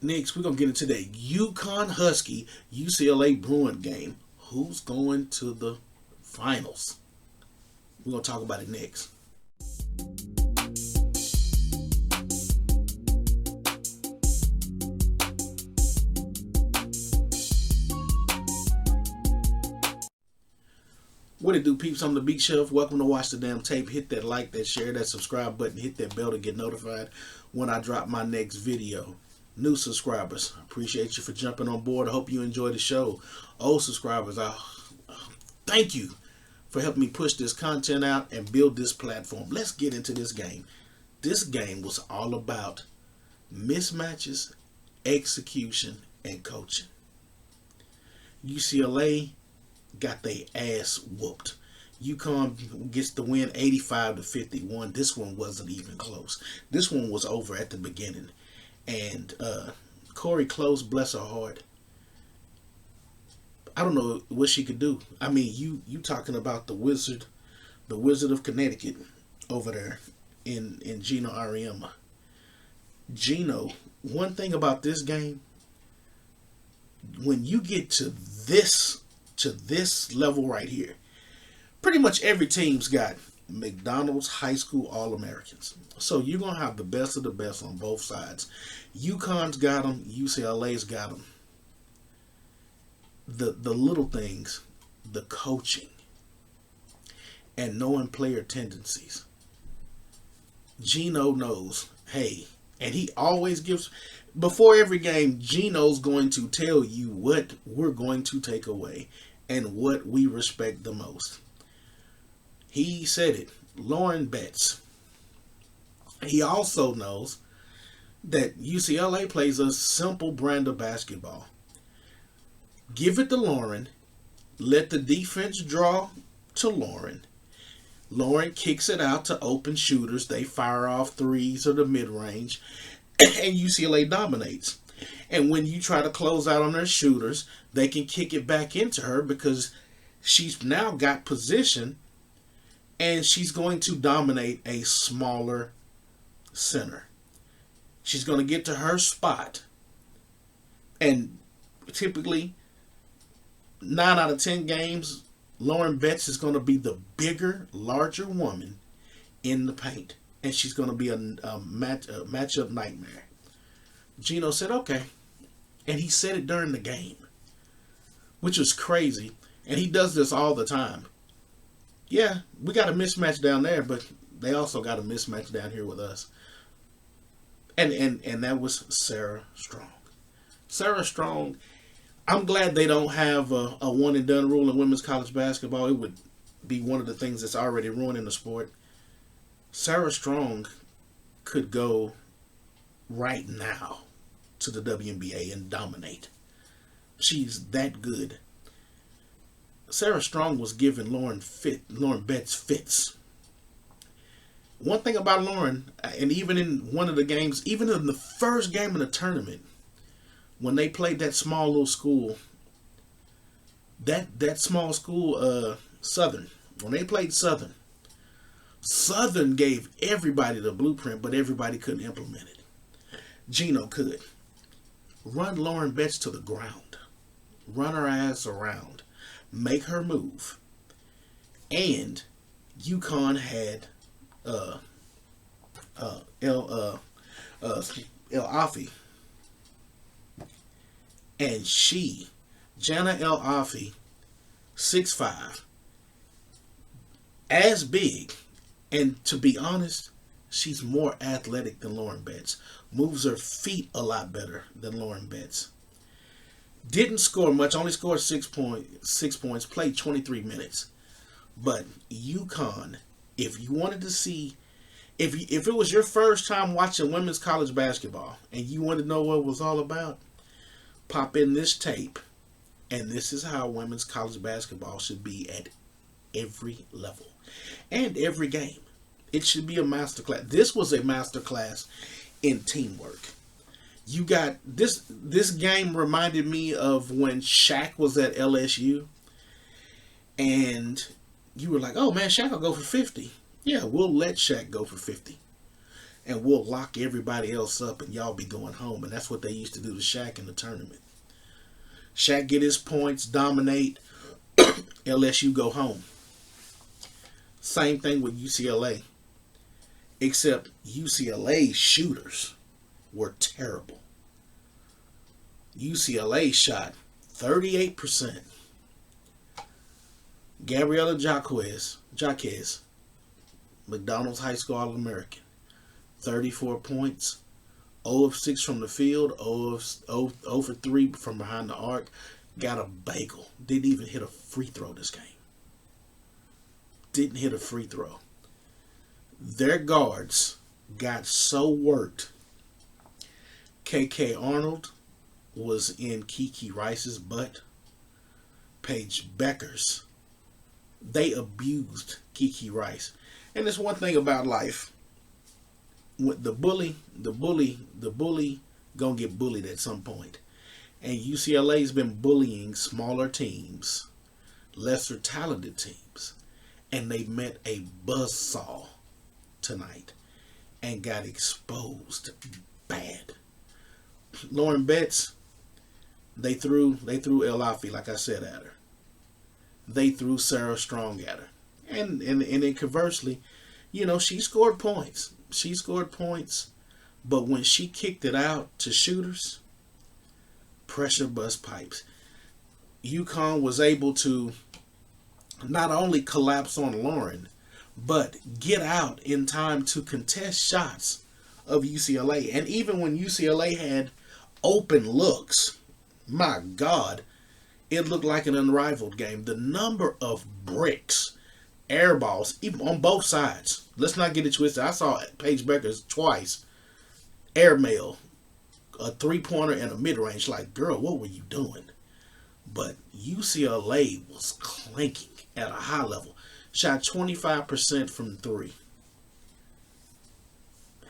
Next, we're going to get into that Uconn Husky UCLA Bruin game. Who's going to the finals? We're going to talk about it next. What it do, peeps? I'm the Big Chef. Welcome to Watch the Damn Tape. Hit that like, that share, that subscribe button. Hit that bell to get notified when I drop my next video. New subscribers, I appreciate you for jumping on board. I hope you enjoy the show. Old subscribers, thank you for helping me push this content out and build this platform. Let's get into this game. This game was all about mismatches, execution, and coaching. UCLA got their ass whooped. Uconn gets the win 85-51. This one wasn't even close. This one was over at the beginning. And Corey Close, bless her heart, I don't know what she could do. I mean, you talking about the Wizard of Connecticut over there in Gino Ariema. Gino, one thing about this game, when you get to this level right here, pretty much every team's got McDonald's high school All-Americans. So you're going to have the best of the best on both sides. UConn's got them. UCLA's got them. The little things, the coaching, and knowing player tendencies. Gino knows, hey, and he always gives, before every game, Gino's going to tell you what we're going to take away and what we respect the most. He said it, Lauren Betts. He also knows that UCLA plays a simple brand of basketball. Give it to Lauren. Let the defense draw to Lauren. Lauren kicks it out to open shooters. They fire off threes or the mid-range. And UCLA dominates. And when you try to close out on their shooters, they can kick it back into her because she's now got position. And she's going to dominate a smaller center. She's going to get to her spot. And typically, 9 out of 10 games, Lauren Betts is going to be the bigger, larger woman in the paint. And she's going to be a matchup nightmare. Gino said, okay. And he said it during the game, which was crazy. And he does this all the time. Yeah, we got a mismatch down there, but they also got a mismatch down here with us. And that was Sarah Strong. Sarah Strong, I'm glad they don't have a one and done rule in women's college basketball. It would be one of the things that's already ruining the sport. Sarah Strong could go right now to the WNBA and dominate. She's that good. Sarah Strong was giving Lauren Betts fits. One thing about Lauren, and even in one of the games, even in the first game of the tournament, when they played that small little school, that small school, Southern, when they played Southern gave everybody the blueprint, but everybody couldn't implement it. Gino could. Run Lauren Betts to the ground. Run her ass around. Make her move. And Uconn had El-Afi. And she, Jana El-Afi, 6'5", as big, and to be honest, she's more athletic than Lauren Betts. Moves her feet a lot better than Lauren Betts. Didn't score much, only scored 6 points, played 23 minutes. But Uconn, if you wanted to see, if it was your first time watching women's college basketball and you wanted to know what it was all about, pop in this tape, and this is how women's college basketball should be at every level and every game. It should be a masterclass. This was a masterclass in teamwork. You got this game reminded me of when Shaq was at LSU, and you were like, oh man, Shaq will go for 50. Yeah, we'll let Shaq go for 50. and we'll lock everybody else up and y'all be going home. And that's what they used to do to Shaq in the tournament. Shaq get his points, dominate, LSU go home. Same thing with UCLA. Except UCLA's shooters were terrible. UCLA shot 38%. Gabriela Jaquez, McDonald's High School All-American, 34 points, 0 of 6 from the field, 0 for 3 from behind the arc, got a bagel. Didn't even hit a free throw this game. Didn't hit a free throw. Their guards got so worked. KK Arnold was in Kiki Rice's butt. Paige Beckers. They abused Kiki Rice. And there's one thing about life. With the bully gonna get bullied at some point. And UCLA's been bullying smaller teams, lesser talented teams. And they met a buzzsaw tonight and got exposed bad. Lauren Betts, they threw El Afi, like I said, at her. They threw Sarah Strong at her. And then conversely, she scored points. She scored points, but when she kicked it out to shooters, pressure bust pipes. Uconn was able to not only collapse on Lauren, but get out in time to contest shots of UCLA. And even when UCLA had open looks, my God, it looked like an unrivaled game. The number of bricks, air balls, even on both sides. Let's not get it twisted. I saw Paige Beckers twice airmail a three-pointer and a mid-range. Like, girl, what were you doing? But UCLA was clanking at a high level. Shot 25% from 3.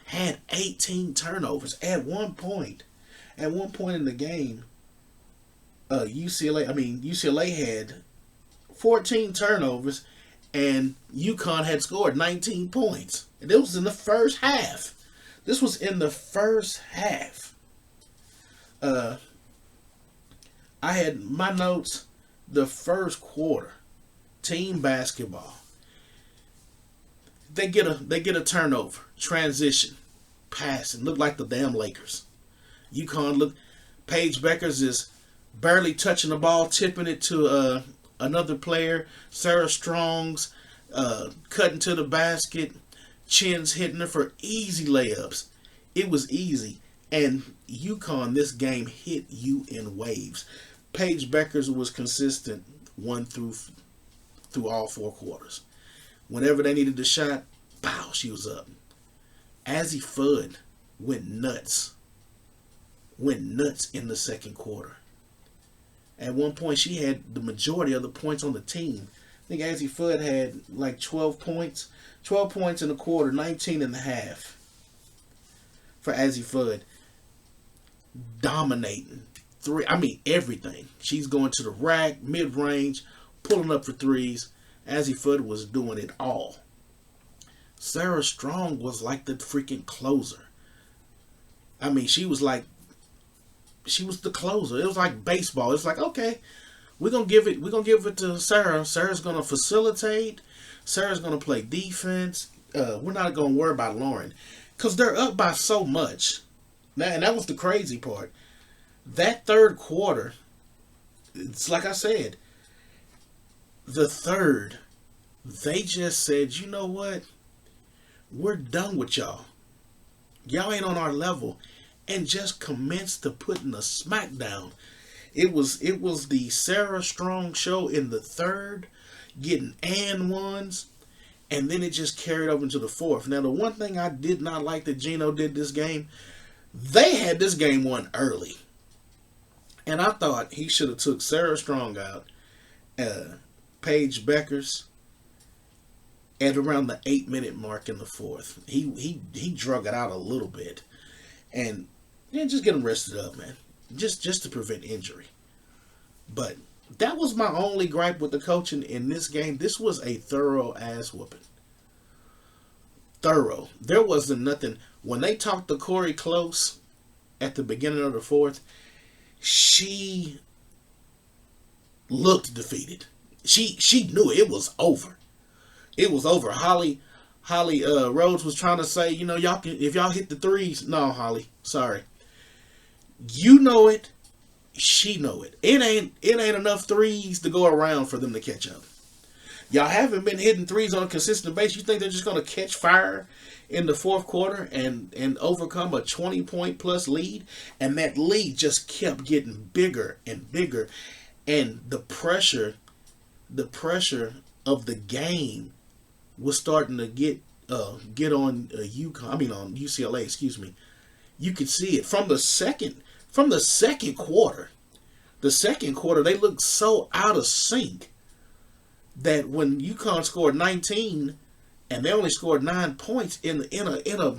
Had 18 turnovers at one point. At one point in the game, UCLA had 14 turnovers, and Uconn had scored 19 points. And it was in the first half. This was in the first half. I had my notes, the first quarter, team basketball. They get a turnover, transition, pass, and look like the damn Lakers. Uconn Paige Beckers is barely touching the ball, tipping it to another player. Sarah Strong's cutting to the basket, Chin's hitting her for easy layups. It was easy. And Uconn, this game hit you in waves. Paige Beckers was consistent through all 4 quarters. Whenever they needed a shot, pow, she was up. Azzi Fudd went nuts in the second quarter. At one point, she had the majority of the points on the team. I think Azzi Fudd had like 12 points. 12 points in the quarter, 19 and a half for Azzi Fudd. Dominating. Everything. She's going to the rack, mid-range, pulling up for threes. Azzi Fudd was doing it all. Sarah Strong was like the freaking closer. She was the closer. It was like baseball. It's like, okay, we're gonna give it to Sarah. Sarah's gonna facilitate. Sarah's gonna play defense. We're not gonna worry about Lauren, because they're up by so much. And that was the crazy part. That third quarter, it's like I said, the third, they just said, you know what? We're done with y'all. Y'all ain't on our level. And just commenced to putting a smackdown. It was the Sarah Strong show in the third, getting and ones, and then it just carried over into the fourth. Now, the one thing I did not like that Gino did this game, they had this game won early. And I thought he should have took Sarah Strong out, Paige Beckers, at around the 8-minute mark in the fourth. He drug it out a little bit. And just get them rested up, man. Just to prevent injury. But that was my only gripe with the coaching in this game. This was a thorough ass whooping. thorough. There wasn't nothing. When they talked to Corey Close at the beginning of the fourth, she looked defeated. She knew it was over. It was over. Holly Rhodes was trying to say, y'all can, if y'all hit the threes. No, Holly, sorry. You know it. She know it. It ain't enough threes to go around for them to catch up. Y'all haven't been hitting threes on a consistent basis. You think they're just gonna catch fire in the fourth quarter and overcome a 20-point plus lead? And that lead just kept getting bigger and bigger, and the pressure of the game was starting to get on Uconn. I mean on UCLA. Excuse me. You could see it from the second quarter. The second quarter, they looked so out of sync that when Uconn scored 19 and they only scored 9 points in a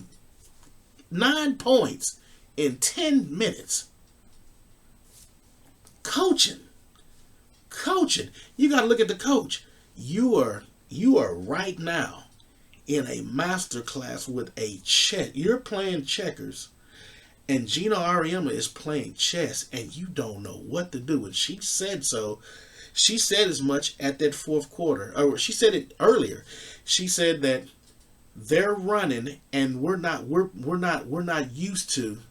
9 points in 10 minutes. Coaching. You got to look at the coach. You are right now in a master class with a check. You're playing checkers, and Gino Auriemma is playing chess, and you don't know what to do. And she said so. She said as much at that fourth quarter. Or she said it earlier. She said that they're running, and we're not used to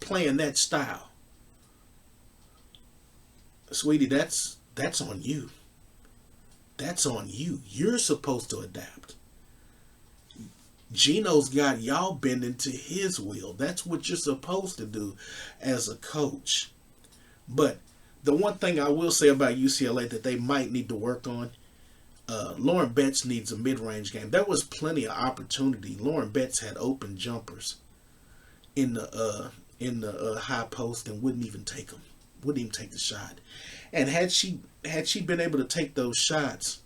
playing that style. Sweetie, that's on you. That's on you. You're supposed to adapt. Gino's got y'all bending to his will. That's what you're supposed to do as a coach. But the one thing I will say about UCLA that they might need to work on, Lauren Betts needs a mid-range game. There was plenty of opportunity. Lauren Betts had open jumpers in the high post and wouldn't even take them. Wouldn't even take the shot. And had she been able to take those shots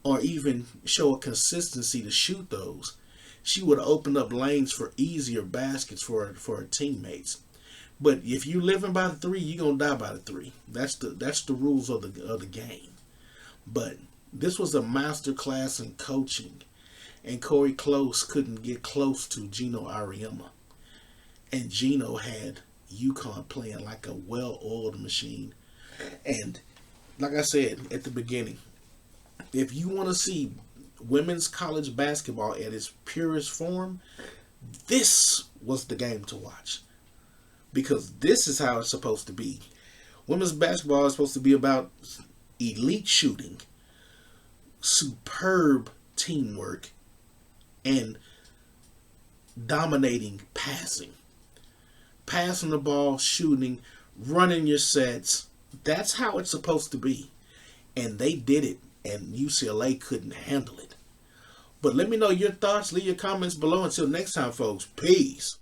or even show a consistency to shoot those, she would have opened up lanes for easier baskets for her teammates. But if you living by the three, you're gonna die by the three. That's the rules of the game. But this was a master class in coaching, and Corey Close couldn't get close to Gino Auriemma, and Gino had Uconn playing like a well-oiled machine. And like I said at the beginning, if you want to see women's college basketball at its purest form, this was the game to watch. Because this is how it's supposed to be. Women's basketball is supposed to be about elite shooting, superb teamwork, and dominating passing. Passing the ball, shooting, running your sets. That's how it's supposed to be. And they did it, and UCLA couldn't handle it. But let me know your thoughts. Leave your comments below. Until next time, folks. Peace.